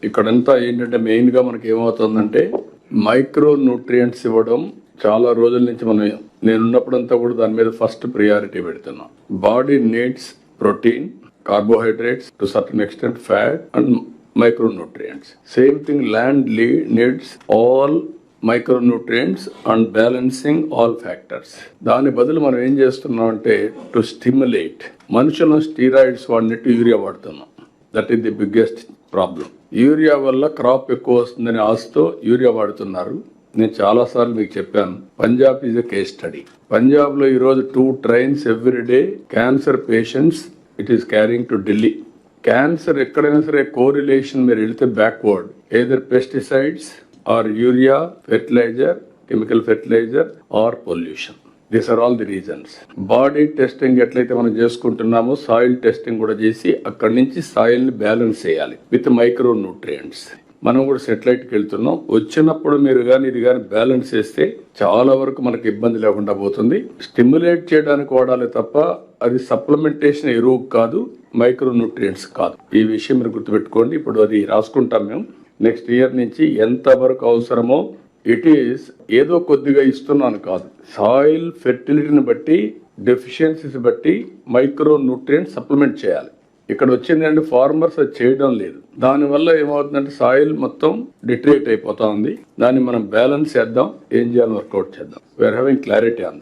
ఇక్కడంతా ఏంటంటే మెయిన్ గా మనకి ఏమవుతుందంటే మైక్రో న్యూట్రియంట్స్ ఇవ్వడం చాలా రోజుల నుంచి నేనున్నప్పుడంతా కూడా దాని మీద ఫస్ట్ ప్రియారిటీ పెడుతున్నాం. Body needs protein, carbohydrates, to certain extent fat and micronutrients. Same thing, land needs all micronutrients and balancing all factors. దాని బదులు మనం ఏం చేస్తున్నాం అంటే టు స్టిమ్యులేట్ మనుషులను స్టీరాయిడ్స్ వాడినట్టు యూరియా వాడుతున్నాం. That is the biggest problem. Urea వల్ల క్రాప్ ఎక్కువ వస్తుందని ఆశతో యూరియా వాడుతున్నారు. నేను చాలా సార్లు మీకు చెప్పాను, Punjab is a case study. Punjab లో ఈరోజు 2 trains every day cancer patients it is carrying to Delhi. Cancer ఎక్కడైనా సరే కోరిలేషన్ మీరు వెళితే backward, either pesticides or urea, fertiliser, chemical fertiliser or pollution. These are all the reasons. Body testing ఎట్లయితే మనం చేసుకుంటున్నామో soil testing కూడా చేసి అక్కడి నుంచి సాయిల్ ని బ్యాలెన్స్ చేయాలి విత్ మైక్రో న్యూట్రియంట్స్. మనం కూడా సెటిలైట్కి వెళ్తున్నాం. వచ్చినప్పుడు మీరు కానీ ఇది కానీ బ్యాలెన్స్ చేస్తే చాలా వరకు మనకు ఇబ్బంది లేకుండా పోతుంది. స్టిమ్యులేట్ చేయడానికి వాడాలి తప్ప అది సప్లిమెంటేషన్ ఎరువు కాదు, మైక్రో న్యూట్రియంట్స్ కాదు. ఈ విషయం మీరు గుర్తుపెట్టుకోండి. ఇప్పుడు అది రాసుకుంటాం మేము. నెక్స్ట్ ఇయర్ నుంచి ఎంత వరకు అవసరమో ఇట్ ఈస్ ఏదో కొద్దిగా ఇస్తున్నాను కాదు, సాయిల్ ఫెర్టిలిటీని బట్టి డెఫిషియన్సీస్ బట్టి మైక్రో న్యూట్రియంట్స్ సప్లిమెంట్ చేయాలి. ఇక్కడ వచ్చిందంటే ఫార్మర్స్ అది చేయడం లేదు. దానివల్ల ఏమవుతుందంటే సాయిల్ మొత్తం డిట్రేట్ అయిపోతా ఉంది. దాన్ని మనం బ్యాలెన్స్ చేద్దాం, ఏం చేయాలని వర్కౌట్ చేద్దాం. We are having clarity on that.